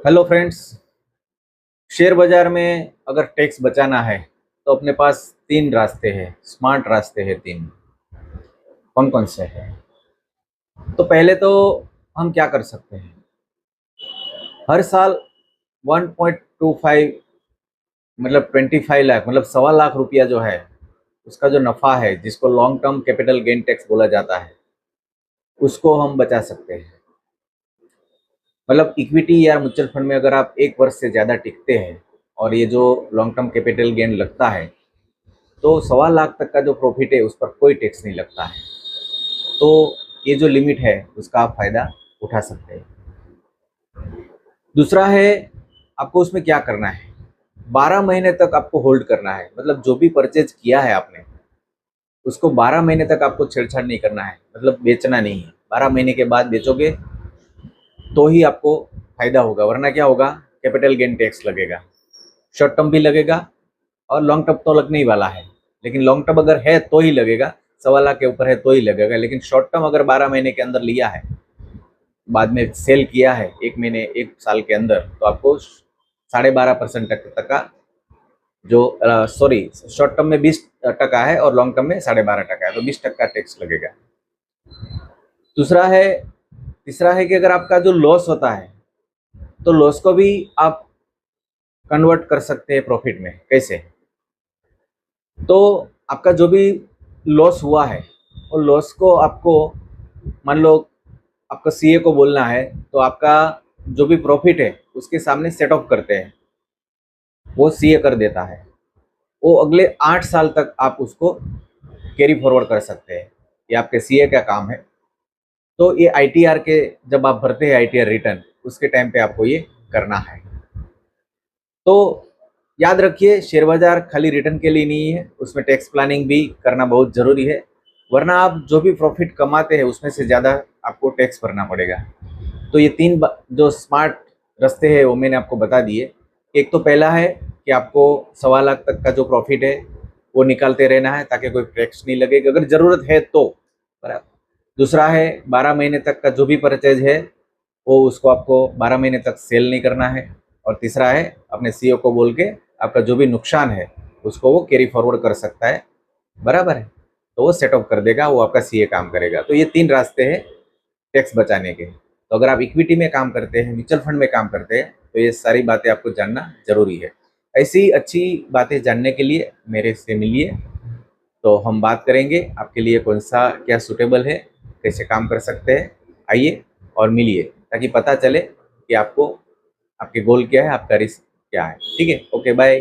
Hello friends. Share बाजार में अगर टैक्स बचाना है तो अपने पास तीन रास्ते हैं, स्मार्ट रास्ते हैं तीन। कौन कौन से हैं? तो पहले तो हम क्या कर सकते हैं, हर साल 1.25 मतलब 25 लाख मतलब 1.25 लाख रुपया जो है उसका जो नफ़ा है, जिसको long term capital gain tax बोला जाता है, उसको हम बचा सकते हैं। मतलब इक्विटी या म्यूचुअल फंड में अगर आप 1 वर्ष से ज़्यादा टिकते हैं और ये जो लॉन्ग टर्म कैपिटल गेन लगता है, तो 1.25 लाख तक का जो प्रॉफिट है उस पर कोई टैक्स नहीं लगता है। तो ये जो लिमिट है उसका आप फायदा उठा सकते हैं। दूसरा है, आपको उसमें क्या करना है, 12 महीने तक आपको होल्ड करना है। मतलब जो भी परचेज किया है आपने उसको 12 महीने तक आपको छेड़छाड़ नहीं करना है, मतलब बेचना नहीं है। 12 महीने के बाद बेचोगे तो ही आपको फायदा होगा, वरना क्या होगा, कैपिटल गेन टैक्स लगेगा। शॉर्ट टर्म भी लगेगा और लॉन्ग टर्म तो लगने ही वाला है, लेकिन लॉन्ग टर्म अगर है तो ही लगेगा, 1.25 लाख के ऊपर है तो ही लगेगा। लेकिन शॉर्ट टर्म अगर 12 महीने के अंदर लिया है, बाद में सेल किया है 1 महीने 1 साल के अंदर, तो आपको 12.5% तक का जो सॉरी, शॉर्ट टर्म में 20% है और लॉन्ग टर्म में 12.5% है, तो 20% टैक्स लगेगा। तीसरा है कि अगर आपका जो लॉस होता है तो लॉस को भी आप कन्वर्ट कर सकते हैं प्रॉफिट में। कैसे? तो आपका जो भी लॉस हुआ है और लॉस को आपको, मान लो आपका सीए को बोलना है, तो आपका जो भी प्रॉफिट है उसके सामने सेट ऑफ करते हैं, वो सीए कर देता है। वो अगले 8 साल तक आप उसको कैरी फॉरवर्ड कर सकते हैं। ये आपके सीए का काम है। तो ये आईटीआर के, जब आप भरते हैं आईटीआर रिटर्न, उसके टाइम पे आपको ये करना है। तो याद रखिए, शेयर बाजार खाली रिटर्न के लिए नहीं है, उसमें टैक्स प्लानिंग भी करना बहुत ज़रूरी है, वरना आप जो भी प्रॉफिट कमाते हैं उसमें से ज़्यादा आपको टैक्स भरना पड़ेगा। तो ये जो स्मार्ट रास्ते हैं वो मैंने आपको बता दिए। एक तो पहला है कि आपको 1.25 लाख तक का जो प्रॉफिट है वो निकालते रहना है ताकि कोई टैक्स नहीं लगेगा, अगर ज़रूरत है तो। बराबर। दूसरा है, 12 महीने तक का जो भी परचेज है वो उसको आपको 12 महीने तक सेल नहीं करना है। और तीसरा है, अपने सीईओ को बोल के आपका जो भी नुकसान है उसको वो कैरी फॉरवर्ड कर सकता है। बराबर है, तो वो सेटअप कर देगा, वो आपका सीए काम करेगा। तो ये तीन रास्ते हैं टैक्स बचाने के। तो अगर आप इक्विटी में काम करते हैं, म्यूचुअल फंड में काम करते हैं, तो ये सारी बातें आपको जानना जरूरी है। ऐसी अच्छी बातें जानने के लिए मेरे से मिलिए, तो हम बात करेंगे आपके लिए कौन सा क्या सूटेबल है, कैसे काम कर सकते हैं। आइए और मिलिए, ताकि पता चले कि आपको आपके गोल क्या है, आपका रिस्क क्या है। ठीक है, ओके, बाय।